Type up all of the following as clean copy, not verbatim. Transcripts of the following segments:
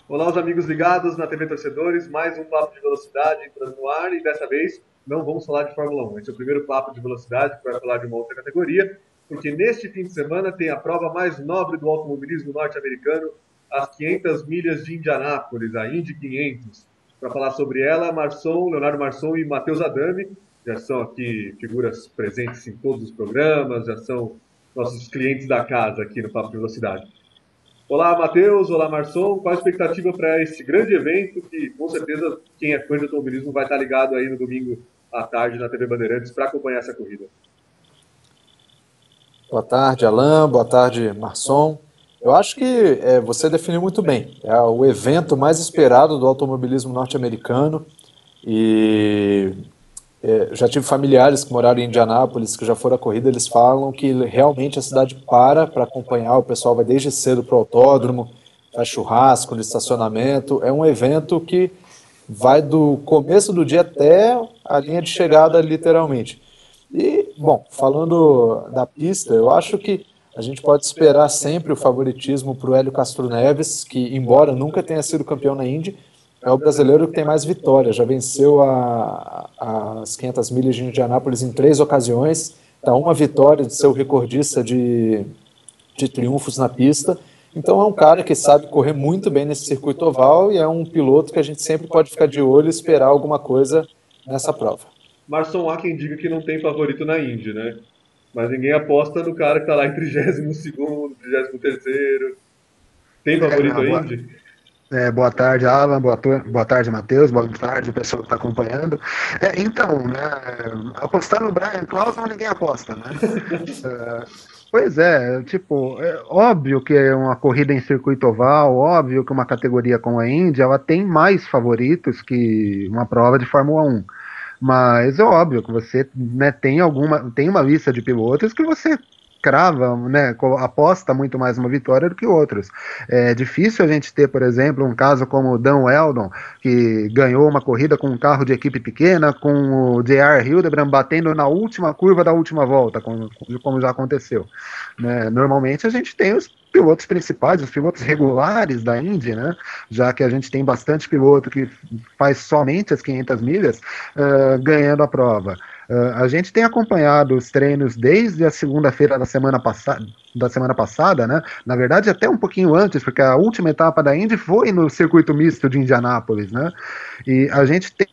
Olá, os amigos ligados na TV Torcedores, mais um Papo de Velocidade entrando no ar e dessa vez não vamos falar de Fórmula 1. Esse é o primeiro Papo de Velocidade que vai falar de uma outra categoria, porque neste fim de semana tem a prova mais nobre do automobilismo norte-americano, as 500 milhas de Indianápolis, a Indy 500. Para falar sobre ela, Leonardo Marçom e Matheus Adami, já são aqui figuras presentes em todos os programas, já são nossos clientes da casa aqui no Papo de Velocidade. Olá, Matheus. Olá, Marçom. Qual a expectativa para esse grande evento que, com certeza, quem é fã de automobilismo vai estar ligado aí no domingo à tarde na TV Bandeirantes para acompanhar essa corrida? Boa tarde, Alain. Boa tarde, Marçom. Eu acho que você definiu muito bem. É o evento mais esperado do automobilismo norte-americano e já tive familiares que moraram em Indianápolis, que já foram à corrida, eles falam que realmente a cidade para acompanhar, o pessoal vai desde cedo para o autódromo, faz churrasco no estacionamento, é um evento que vai do começo do dia até a linha de chegada, literalmente. E, bom, falando da pista, eu acho que a gente pode esperar sempre o favoritismo para o Hélio Castro Neves, que, embora nunca tenha sido campeão na Indy, é o brasileiro que tem mais vitórias, já venceu as 500 milhas de Indianápolis em 3 ocasiões, está uma vitória de ser o recordista de triunfos na pista. Então é um cara que sabe correr muito bem nesse circuito oval e é um piloto que a gente sempre pode ficar de olho e esperar alguma coisa nessa prova. Marçom, há quem diga que não tem favorito na Indy, né? Mas ninguém aposta no cara que está lá em 32º, 33º. Tem favorito a Indy? Boa tarde, Alan, boa tarde, Matheus, boa tarde, pessoal que está acompanhando. Então, né, apostar no Brian Clauson ninguém aposta, né? Pois é, tipo, é óbvio que é uma corrida em circuito oval, óbvio que uma categoria como a Indy, ela tem mais favoritos que uma prova de Fórmula 1. Mas é óbvio que você, né, tem uma lista de pilotos que você crava, né, aposta muito mais uma vitória do que outros. É difícil a gente ter, por exemplo, um caso como o Dan Weldon, que ganhou uma corrida com um carro de equipe pequena, com o J.R. Hildebrand batendo na última curva da última volta, como já aconteceu. Né? Normalmente a gente tem os pilotos principais, os pilotos regulares da Indy, né? Já que a gente tem bastante piloto que faz somente as 500 milhas, ganhando a prova. A gente tem acompanhado os treinos desde a segunda-feira da semana passada, né? Na verdade, até um pouquinho antes, porque a última etapa da Indy foi no circuito misto de Indianápolis, né? E a gente tem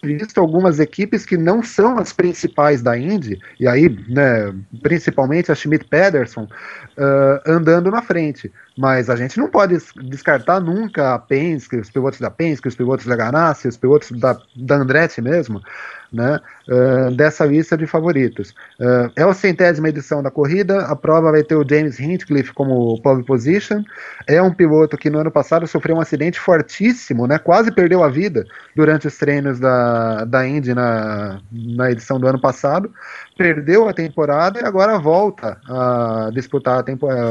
visto algumas equipes que não são as principais da Indy, e aí, né, principalmente a Schmidt-Peterson, andando na frente. Mas a gente não pode descartar nunca a Penske, os pilotos da Penske, os pilotos da Ganassi, os pilotos da Andretti mesmo, né, dessa lista de favoritos. É a 100ª edição da corrida, a prova vai ter o James Hinchcliffe como pole position, é um piloto que no ano passado sofreu um acidente fortíssimo, né, quase perdeu a vida durante os treinos da Indy na edição do ano passado, perdeu a temporada e agora volta a disputar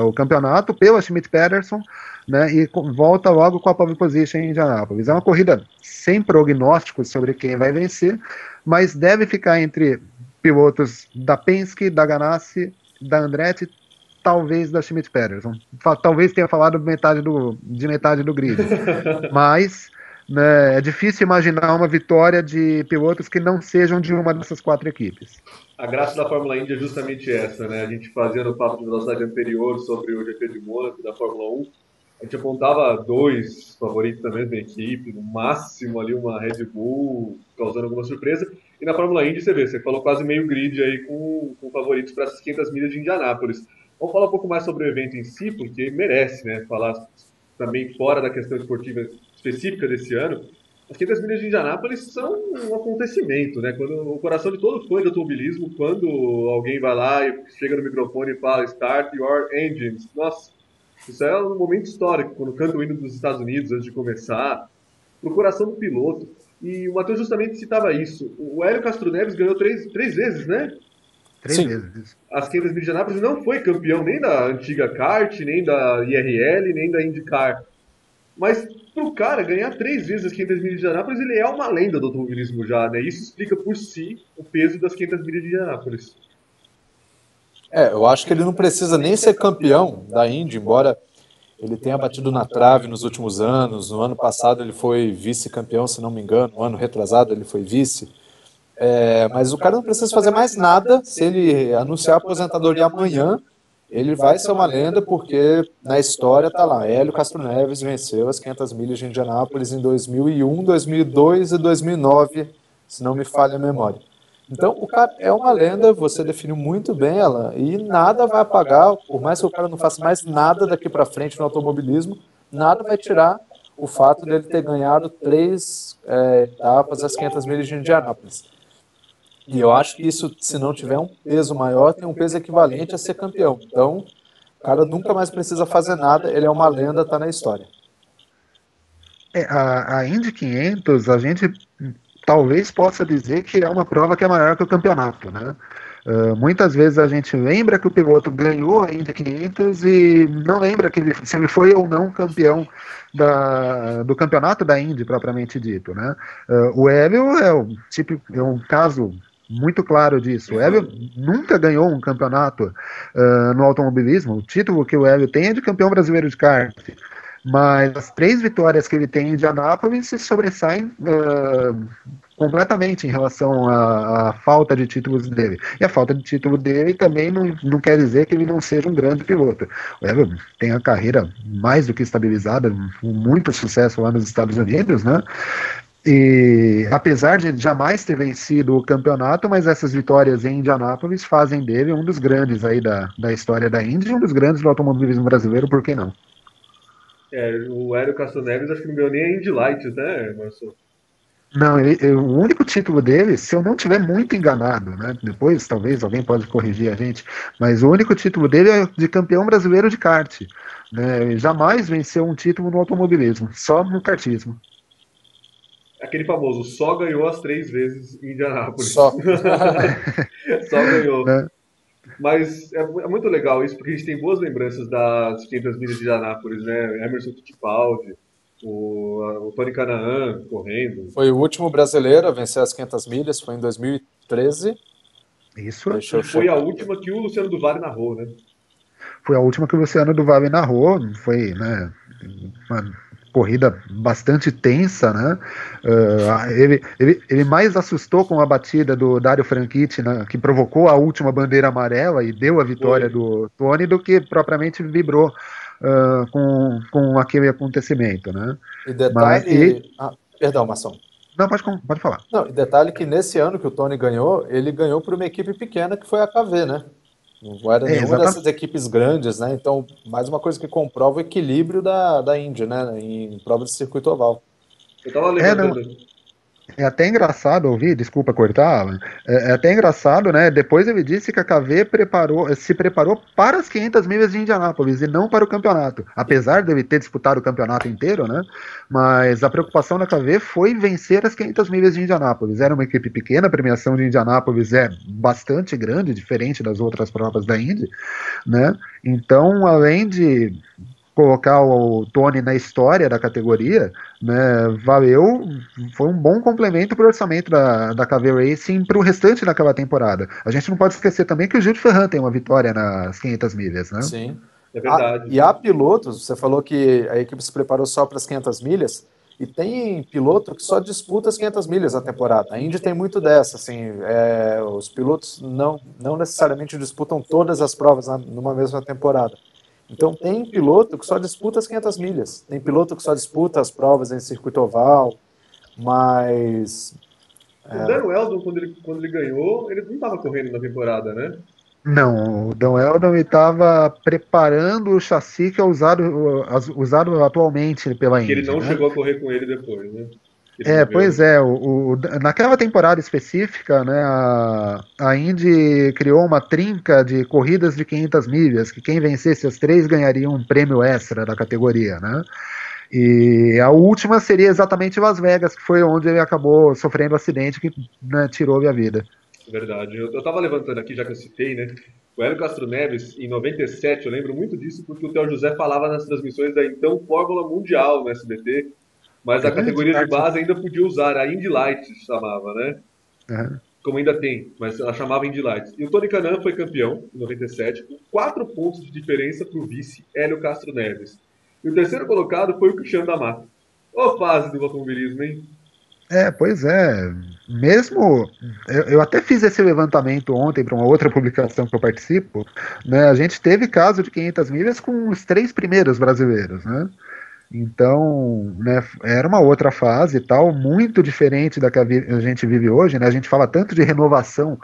o campeonato pela Schmidt-Peterson, né, e volta logo com a pole position em Indianápolis. É uma corrida sem prognósticos sobre quem vai vencer, mas deve ficar entre pilotos da Penske, da Ganassi, da Andretti, talvez da Schmidt-Peterson. Talvez tenha falado de metade do grid, mas, né, é difícil imaginar uma vitória de pilotos que não sejam de uma dessas 4 equipes. A graça da Fórmula Indy é justamente essa, né? A gente fazia no papo de velocidade anterior sobre o GP de Mônaco da Fórmula 1, a gente apontava 2 favoritos da mesma equipe, no máximo ali uma Red Bull, causando alguma surpresa. E na Fórmula Indy você falou quase meio grid aí com favoritos para essas 500 milhas de Indianápolis. Vamos falar um pouco mais sobre o evento em si, porque merece, né? Falar também fora da questão esportiva específica desse ano. As 500 milhas de Indianápolis são um acontecimento, né? Quando o coração de todo fã de automobilismo, quando alguém vai lá e chega no microfone e fala Start your engines. Nossa, isso é um momento histórico, quando canta o hino dos Estados Unidos antes de começar, pro coração do piloto. E o Matheus justamente citava isso. O Hélio Castro Neves ganhou três vezes, né? Três vezes. As 500 milhas de Indianápolis não foi campeão nem da antiga kart, nem da IRL, nem da IndyCar. Mas pro cara ganhar 3 vezes as 500 milhas de Indianápolis, ele é uma lenda do automobilismo já, né? Isso explica por si o peso das 500 milhas de Indianápolis. Eu acho que ele não precisa nem ser campeão da Indy, embora ele tenha batido na trave nos últimos anos. No ano passado ele foi vice-campeão, se não me engano. No ano retrasado ele foi vice. Mas o cara não precisa fazer mais nada. Se ele anunciar a aposentadoria amanhã, ele vai ser uma lenda, porque na história está lá. Hélio Castro Neves venceu as 500 milhas de Indianápolis em 2001, 2002 e 2009, se não me falha a memória. Então, o cara é uma lenda, você definiu muito bem ela, e nada vai apagar, por mais que o cara não faça mais nada daqui para frente no automobilismo, nada vai tirar o fato dele ter ganhado 3 etapas das 500 milhas de Indianápolis. E eu acho que isso, se não tiver um peso maior, tem um peso equivalente a ser campeão. Então, o cara nunca mais precisa fazer nada, ele é uma lenda, está na história. A Indy 500, a gente talvez possa dizer que é uma prova que é maior que o campeonato, né? Muitas vezes a gente lembra que o piloto ganhou a Indy 500 e não lembra se ele foi ou não campeão do campeonato da Indy propriamente dito, né? O Hélio é um caso muito claro disso. O Hélio nunca ganhou um campeonato no automobilismo. O título que o Hélio tem é de campeão brasileiro de kart. Mas as 3 vitórias que ele tem em Indianápolis se sobressaem completamente em relação à falta de títulos dele. E a falta de título dele também não quer dizer que ele não seja um grande piloto. O Evan tem a carreira mais do que estabilizada, com muito sucesso lá nos Estados Unidos, né? E apesar de jamais ter vencido o campeonato, mas essas vitórias em Indianápolis fazem dele um dos grandes aí da história da Indy, um dos grandes do automobilismo brasileiro, por que não? O Hélio Castro Neves acho que não ganhou nem a Indy Lights, né, Marcelo? Não, o único título dele, se eu não estiver muito enganado, né? Depois talvez alguém pode corrigir a gente, mas o único título dele é de campeão brasileiro de kart. Né? Ele jamais venceu um título no automobilismo, só no kartismo. Aquele famoso, só ganhou as 3 vezes em Indianápolis. Só. Só ganhou. Né? Mas é muito legal isso, porque a gente tem boas lembranças das 500 milhas de Indianápolis, né? Emerson Fittipaldi, o Tony Kanaan correndo. Foi o último brasileiro a vencer as 500 milhas, foi em 2013. Isso. Foi a última que o Luciano do Vale narrou, né? Foi a última que o Luciano do Vale narrou, foi, né, uma corrida bastante tensa, né? Ele mais assustou com a batida do Dario Franchitti, né, que provocou a última bandeira amarela e deu a vitória do Tony, do que propriamente vibrou com aquele acontecimento, né? E detalhe... perdão, Marção. Não, pode falar. Não, e detalhe que nesse ano que o Tony ganhou, ele ganhou por uma equipe pequena que foi a KV, né? Não era nenhuma dessas equipes grandes, né? Então, mais uma coisa que comprova o equilíbrio da Indy, né? Em prova de circuito oval. Eu tava lembrando. É até engraçado ouvir, desculpa cortar, Alan, é até engraçado, né? Depois ele disse que a KV se preparou para as 500 milhas de Indianápolis e não para o campeonato. Apesar dele ter disputado o campeonato inteiro, né? Mas a preocupação da KV foi vencer as 500 milhas de Indianápolis. Era uma equipe pequena, a premiação de Indianápolis é bastante grande, diferente das outras provas da Indy, né? Então, além de colocar o Tony na história da categoria, né, foi um bom complemento para o orçamento da KV Racing para o restante daquela temporada. A gente não pode esquecer também que o Gil de Ferran tem uma vitória nas 500 milhas, né? Sim. É verdade. E há pilotos, você falou que a equipe se preparou só para as 500 milhas, e tem piloto que só disputa as 500 milhas na temporada. A Indy tem muito dessa, assim, os pilotos não necessariamente disputam todas as provas numa mesma temporada. Então tem piloto que só disputa as 500 milhas, tem piloto que só disputa as provas em circuito oval, mas... O Dan Weldon, quando ele ganhou, ele não estava correndo na temporada, né? Não, o Dan Weldon estava preparando o chassi que é usado atualmente pela Indy. Que ele não chegou a correr com ele depois, né? Pois é, naquela temporada específica, né, a Indy criou uma trinca de corridas de 500 milhas, que quem vencesse as 3 ganharia um prêmio extra da categoria, né? E a última seria exatamente Las Vegas, que foi onde ele acabou sofrendo um acidente que, né, tirou-lhe a vida. Verdade. Eu tava levantando aqui, já que eu citei, né? O Hélio Castro Neves, em 97, eu lembro muito disso, porque o Theo José falava nas transmissões da então Fórmula Mundial no SBT, mas a categoria de base ainda podia usar, a Indy Lights chamava, né? Uhum. Como ainda tem, mas ela chamava Indy Lights. E o Tony Kanaan foi campeão, em 97, com 4 pontos de diferença para o vice, Hélio Castro Neves. E o terceiro colocado foi o Cristiano da Mata. Ô fase do automobilismo, hein? Pois é. Mesmo. Eu até fiz esse levantamento ontem para uma outra publicação que eu participo. Né, a gente teve caso de 500 milhas com os três primeiros brasileiros, né? Então, né, era uma outra fase e tal, muito diferente da que a gente vive hoje, né? A gente fala tanto de renovação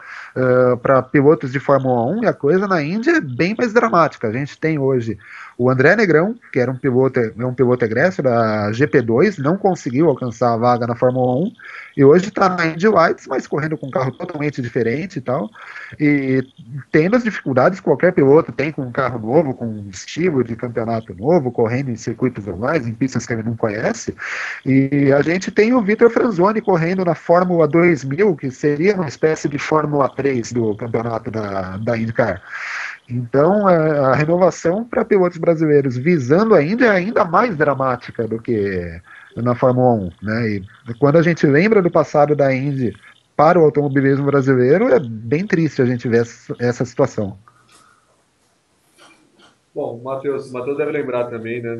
para pilotos de Fórmula 1 e a coisa na Índia é bem mais dramática. A gente tem hoje o André Negrão, que era um piloto egresso da GP2, não conseguiu alcançar a vaga na Fórmula 1 e hoje está na Indy Lights, mas correndo com um carro totalmente diferente e tal, e tendo as dificuldades que qualquer piloto tem com um carro novo, com um estilo de campeonato novo, correndo em circuitos ovais, em pistas que ele não conhece. E a gente tem o Vitor Franzoni correndo na Fórmula 2000, que seria uma espécie de Fórmula 3 do campeonato da IndyCar. Então, a renovação para pilotos brasileiros visando a Indy é ainda mais dramática do que na Fórmula 1. Né? E quando a gente lembra do passado da Indy para o automobilismo brasileiro, é bem triste a gente ver essa situação. Bom, o Matheus deve lembrar também, né,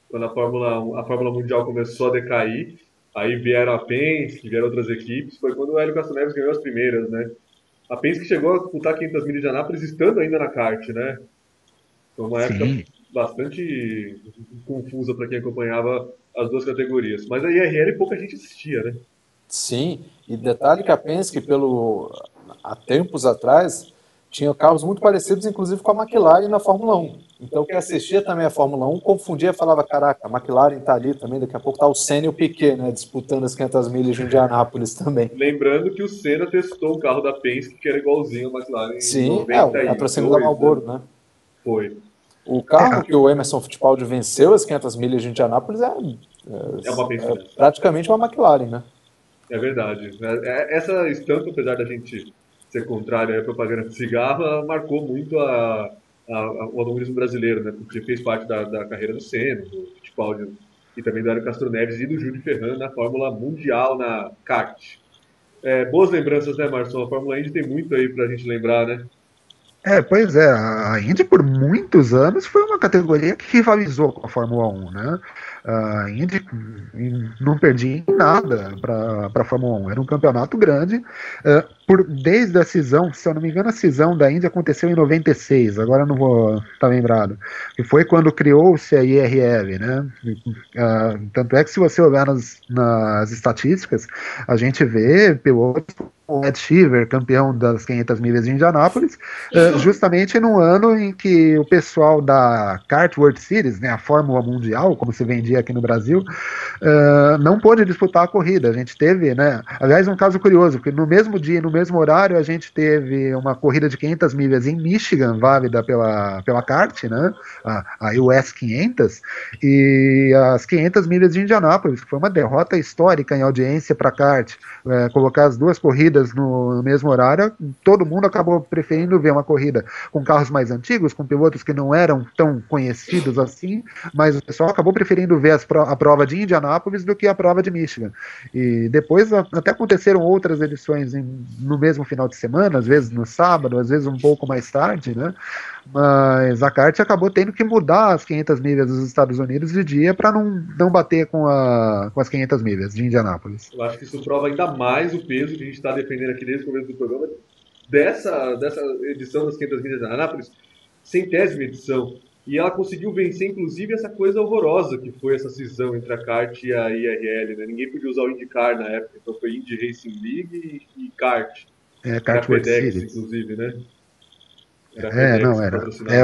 quando a Fórmula Mundial começou a decair, aí vieram a Penske, vieram outras equipes, foi quando o Hélio Castro Neves ganhou as primeiras, né? A Penske chegou a disputar 500 milhas de Anápolis estando ainda na kart, né? Foi uma época Sim. bastante confusa para quem acompanhava as duas categorias. Mas a IRL pouca gente assistia, né? Sim, e detalhe que a Penske, há tempos atrás, tinha carros muito parecidos, inclusive com a McLaren na Fórmula 1. Então, quem assistia também a Fórmula 1 confundia e falava, caraca, a McLaren está ali também, daqui a pouco está o Senna e o Piquet, né, disputando as 500 milhas de Indianápolis também. Lembrando que o Senna testou o carro da Penske, que era igualzinho ao McLaren em Sim, o patrocínio da Marlboro, né? Foi. O carro que o Emerson Fittipaldi venceu as 500 milhas de Indianápolis é praticamente uma McLaren, né? É verdade. Essa estampa, apesar da gente ser contrário à propaganda de cigarro, marcou muito o automobilismo brasileiro, né? Porque fez parte da carreira do Senna, do Fittipaldi e também do Hélio Castro Neves e do Júlio Ferrand na Fórmula Mundial, na kart. Boas lembranças, né, Marcelo? A Fórmula Indy tem muito aí pra gente lembrar, né? Pois é, a Indy por muitos anos foi uma categoria que rivalizou com a Fórmula 1, né? A Indy não perdia em nada para a Fórmula 1, era um campeonato grande, desde a cisão, se eu não me engano, a cisão da Indy aconteceu em 96, agora eu não vou estar lembrado, e foi quando criou-se a IRL, né? Tanto é que se você olhar nas estatísticas, a gente vê pilotos o Ed Sheever, campeão das 500 milhas de Indianápolis, justamente no ano em que o pessoal da Kart World Series, né, a Fórmula Mundial, como se vendia aqui no Brasil, não pôde disputar a corrida. A gente teve, né, aliás, um caso curioso, porque no mesmo dia, no mesmo horário, a gente teve uma corrida de 500 milhas em Michigan, válida pela Kart, né, a US 500, e as 500 milhas de Indianápolis, que foi uma derrota histórica em audiência para a Kart. Colocar as duas corridas no mesmo horário, todo mundo acabou preferindo ver uma corrida com carros mais antigos, com pilotos que não eram tão conhecidos assim, mas o pessoal acabou preferindo ver a prova de Indianápolis do que a prova de Michigan. E depois até aconteceram outras edições no mesmo final de semana, às vezes no sábado, às vezes um pouco mais tarde, né? Mas a kart acabou tendo que mudar as 500 milhas dos Estados Unidos de dia para não bater com as 500 milhas de Indianápolis. Eu acho que isso prova ainda mais o peso que a gente está defendendo aqui desde o começo do programa, dessa edição das 500 milhas de Indianápolis, 100ª edição. E ela conseguiu vencer, inclusive, essa coisa horrorosa que foi essa cisão entre a kart e a IRL. Né? Ninguém podia usar o IndyCar na época, então foi Indy Racing League e kart. Kart World FedEx, Series. Inclusive, né?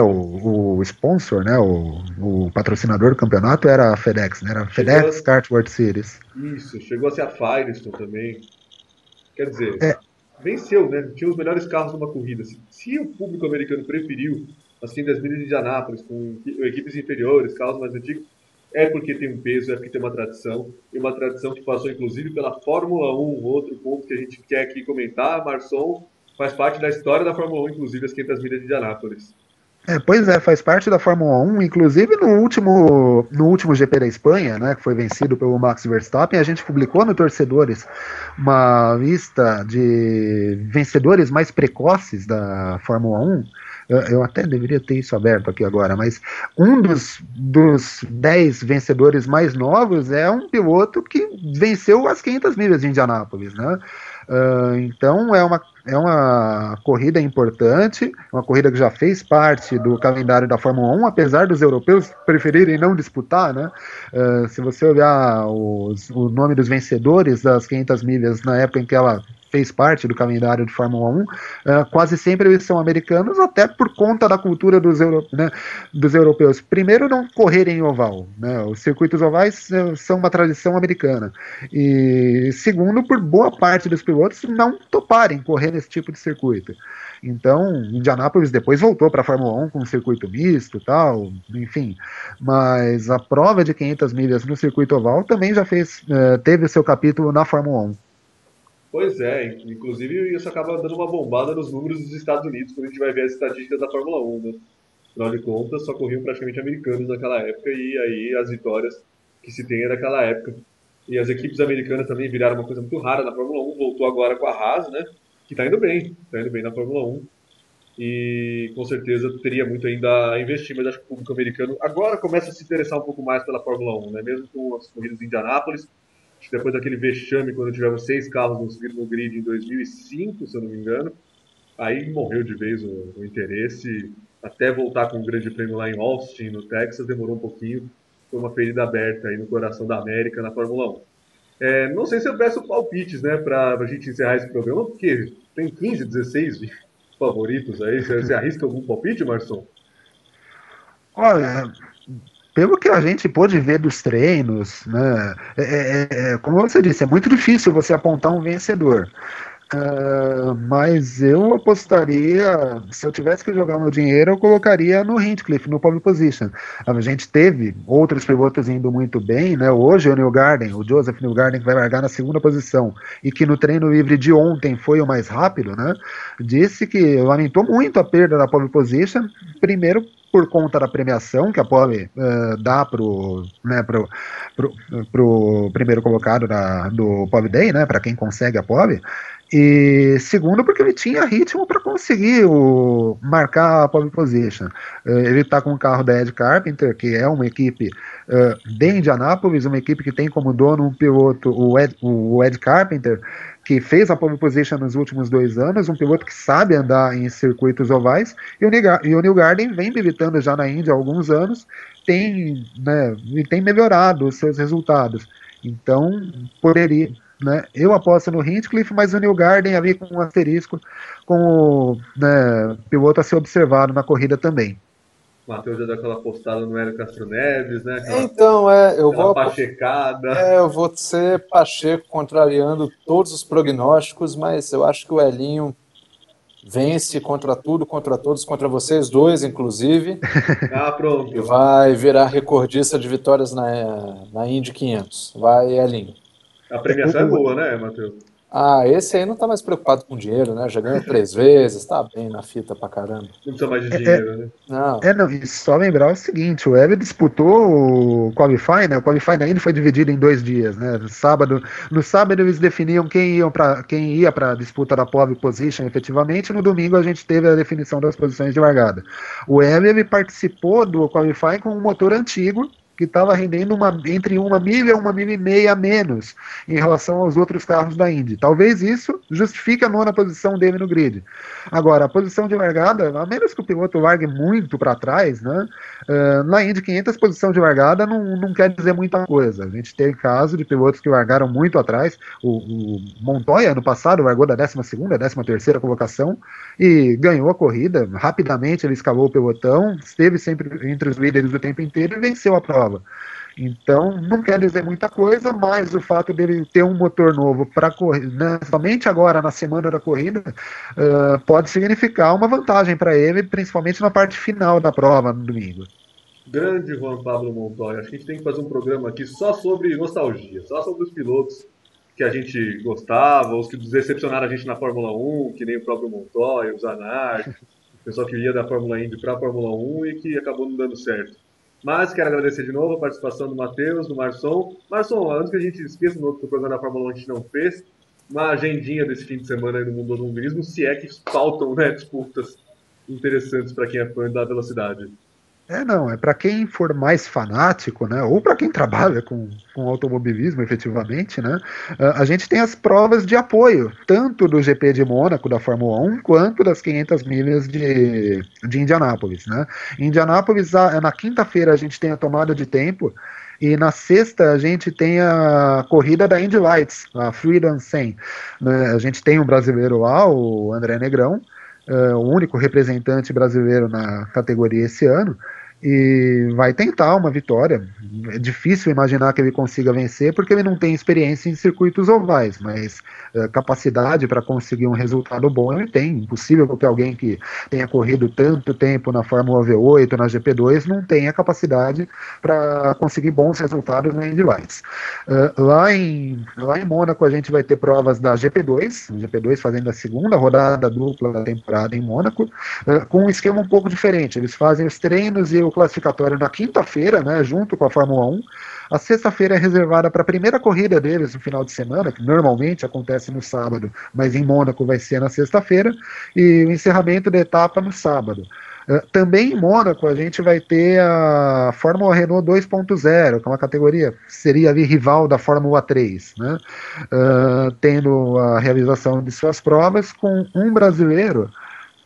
O sponsor, né? O patrocinador do campeonato era a FedEx, né? Era a FedEx Kart World Series. Isso, chegou a ser a Firestone também. Quer dizer, venceu, né? Tinha os melhores carros numa corrida. Se o público americano preferiu as 500 milhas de Indianápolis com equipes inferiores, carros mais antigos, é porque tem um peso, é porque tem uma tradição, e uma tradição que passou inclusive pela Fórmula 1, outro ponto que a gente quer aqui comentar, Marçom, faz parte da história da Fórmula 1, inclusive as 500 milhas de Indianápolis. Pois é, faz parte da Fórmula 1, inclusive no último GP da Espanha, né, que foi vencido pelo Max Verstappen, a gente publicou no Torcedores uma lista de vencedores mais precoces da Fórmula 1, eu até deveria ter isso aberto aqui agora, mas um dos 10 vencedores mais novos é um piloto que venceu as 500 milhas de Indianápolis, né? Então é uma corrida importante, uma corrida que já fez parte do calendário da Fórmula 1, apesar dos europeus preferirem não disputar, né? Se você olhar o nome dos vencedores das 500 milhas na época em que ela fez parte do calendário de Fórmula 1, quase sempre eles são americanos, até por conta da cultura dos europeus. Primeiro, não correrem em oval, né? Os circuitos ovais são uma tradição americana. E segundo, por boa parte dos pilotos não toparem correr nesse tipo de circuito. Então, Indianápolis depois voltou para a Fórmula 1 com um circuito misto e tal, enfim. Mas a prova de 500 milhas no circuito oval também já teve o seu capítulo na Fórmula 1. Pois é, inclusive isso acaba dando uma bombada nos números dos Estados Unidos quando a gente vai ver as estatísticas da Fórmula 1, né? Afinal de contas, só corriam praticamente americanos naquela época e aí as vitórias que se tem é daquela época. E as equipes americanas também viraram uma coisa muito rara na Fórmula 1, voltou agora com a Haas, né? Que tá indo bem na Fórmula 1. E com certeza teria muito ainda a investir, mas acho que o público americano agora começa a se interessar um pouco mais pela Fórmula 1, né? Mesmo com as corridas de Indianápolis, acho que depois daquele vexame quando tivemos 6 carros no grid em 2005, se eu não me engano, aí morreu de vez o interesse, até voltar com o grande prêmio lá em Austin, no Texas, demorou um pouquinho, foi uma ferida aberta aí no coração da América na Fórmula 1. Não sei se eu peço palpites, né, pra gente encerrar esse programa, porque tem 15, 16 favoritos aí. Você arrisca algum palpite, Marção? Olha, pelo que a gente pôde ver dos treinos, né, como você disse, é muito difícil você apontar um vencedor. Mas eu apostaria, se eu tivesse que jogar meu dinheiro, eu colocaria no Hinchcliffe, no pole position. A gente teve outros pilotos indo muito bem, né? Hoje o Joseph Newgarden, que vai largar na segunda posição e que no treino livre de ontem foi o mais rápido, né? Disse que lamentou muito a perda da pole position, primeiro por conta da premiação que a pole dá pro primeiro colocado do Pole Day, né? Para quem consegue a pole. E segundo, porque ele tinha ritmo para conseguir marcar a pole position. Ele está com o carro da Ed Carpenter, que é uma equipe de Indianápolis, uma equipe que tem como dono um piloto, o Ed Carpenter, que fez a pole position nos últimos 2 anos, um piloto que sabe andar em circuitos ovais, e o Newgarden vem militando já na Índia há alguns anos, e tem melhorado os seus resultados. Então, poderia. Né? Eu aposto no Hinchcliffe, mas o Newgarden ali com um asterisco, com o piloto a ser observado na corrida também. O Matheus já deu aquela postada no Hélio Castro Neves, né? Eu vou ser Pacheco contrariando todos os prognósticos, mas eu acho que o Elinho vence contra tudo, contra todos, contra vocês dois, inclusive. Pronto. E vai virar recordista de vitórias na Indy 500. Vai, Elinho. A premiação é boa, né, Matheus? Esse aí não tá mais preocupado com dinheiro, né? Já ganhou 3 vezes, tá bem na fita pra caramba. Não precisa mais de dinheiro, né? Não, e só lembrar o seguinte, o Hélio disputou o Qualify, né? O Qualify ainda foi dividido em 2 dias, né? No sábado eles definiam quem ia para a disputa da pole position efetivamente, no domingo a gente teve a definição das posições de largada. O Hélio ele participou do Qualify com um motor antigo, que estava rendendo entre 1 milha e 1,5 milha a menos em relação aos outros carros da Indy. Talvez isso justifique a 9ª posição dele no grid. Agora, a posição de largada, a menos que o piloto largue muito para trás, né, na Indy 500, a posição de largada não quer dizer muita coisa. A gente tem caso de pilotos que largaram muito atrás. O Montoya, no passado, largou da 12ª, 13ª colocação e ganhou a corrida. Rapidamente ele escalou o pelotão, esteve sempre entre os líderes o tempo inteiro e venceu a prova. Então, não quer dizer muita coisa, mas o fato dele ter um motor novo para correr, né, somente agora na semana da corrida, pode significar uma vantagem para ele, principalmente na parte final da prova no domingo. Grande Juan Pablo Montoya. Acho que a gente tem que fazer um programa aqui só sobre nostalgia, só sobre os pilotos que a gente gostava, os que decepcionaram a gente na Fórmula 1, que nem o próprio Montoya, o Zanardi, o pessoal que ia da Fórmula Indy para a Fórmula 1 e que acabou não dando certo. Mas quero agradecer de novo a participação do Matheus, do Marson. Marson, antes que a gente esqueça, no outro programa da Fórmula 1 a gente não fez, uma agendinha desse fim de semana aí no mundo do automobilismo, se é que faltam, né, disputas. interessantes para quem é fã da velocidade. Não, é para quem for mais fanático, né, ou para quem trabalha com automobilismo efetivamente, né, a gente tem as provas de apoio, tanto do GP de Mônaco, da Fórmula 1, quanto das 500 milhas de Indianápolis, né. Em Indianápolis, na quinta-feira a gente tem a tomada de tempo, e na sexta a gente tem a corrida da Indy Lights, a Freedom 100. Né, a gente tem um brasileiro lá, o André Negrão, o único representante brasileiro na categoria esse ano, e vai tentar uma vitória. É difícil imaginar que ele consiga vencer, porque ele não tem experiência em circuitos ovais, mas capacidade para conseguir um resultado bom ele tem. Impossível que alguém que tenha corrido tanto tempo na Fórmula V8, na GP2, não tenha capacidade para conseguir bons resultados na Indy Lights. Lá em Mônaco a gente vai ter provas da GP2 fazendo a segunda rodada dupla da temporada em Mônaco, com um esquema um pouco diferente. Eles fazem os treinos e o classificatório na quinta-feira, né, junto com a Fórmula 1. A sexta-feira é reservada para a primeira corrida deles no final de semana, que normalmente acontece no sábado, mas em Mônaco vai ser na sexta-feira, e o encerramento da etapa no sábado. Também em Mônaco a gente vai ter a Fórmula Renault 2.0, que é uma categoria, seria ali rival da Fórmula 3, né? Tendo a realização de suas provas com um brasileiro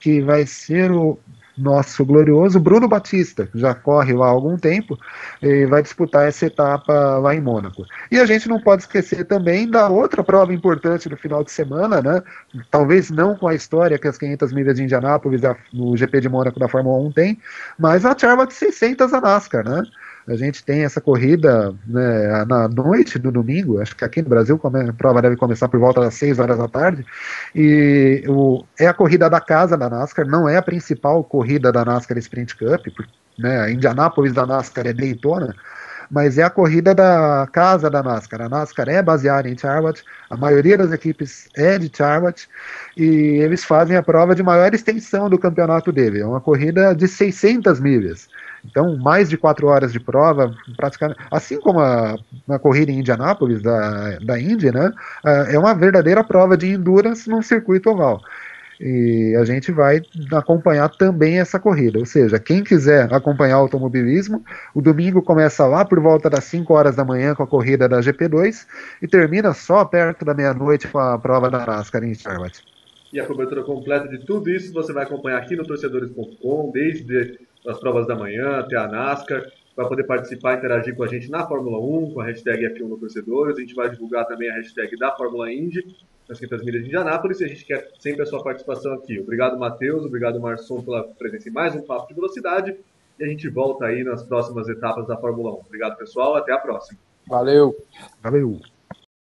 que vai ser o nosso glorioso Bruno Batista, que já corre lá há algum tempo e vai disputar essa etapa lá em Mônaco. E a gente não pode esquecer também da outra prova importante do final de semana, né? Talvez não com a história que as 500 milhas de Indianápolis no GP de Mônaco da Fórmula 1 tem, mas a Charlotte 600 da NASCAR, né? A gente tem essa corrida, né, na noite do domingo, acho que aqui no Brasil a prova deve começar por volta das 6 horas da tarde, e é a corrida da casa da NASCAR, não é a principal corrida da NASCAR Sprint Cup, né, a Indianápolis da NASCAR é Daytona, mas é a corrida da casa da NASCAR. A NASCAR é baseada em Charlotte, a maioria das equipes é de Charlotte, e eles fazem a prova de maior extensão do campeonato dele, é uma corrida de 600 milhas. Então, mais de 4 horas de prova, praticamente, assim como a corrida em Indianápolis, da Indy, né, é uma verdadeira prova de endurance num circuito oval. E a gente vai acompanhar também essa corrida. Ou seja, quem quiser acompanhar o automobilismo, o domingo começa lá por volta das 5 horas da manhã com a corrida da GP2 e termina só perto da meia-noite com a prova da NASCAR em Charlotte. E a cobertura completa de tudo isso você vai acompanhar aqui no torcedores.com, desde as provas da manhã até a NASCAR. Vai poder participar e interagir com a gente na Fórmula 1, com a hashtag F1 no Torcedores. A gente vai divulgar também a hashtag da Fórmula Indy, nas 500 milhas de Indianápolis, e a gente quer sempre a sua participação aqui. Obrigado, Matheus. Obrigado, Marçom, pela presença em mais um Papo de Velocidade. E a gente volta aí nas próximas etapas da Fórmula 1. Obrigado, pessoal. Até a próxima. Valeu. Valeu.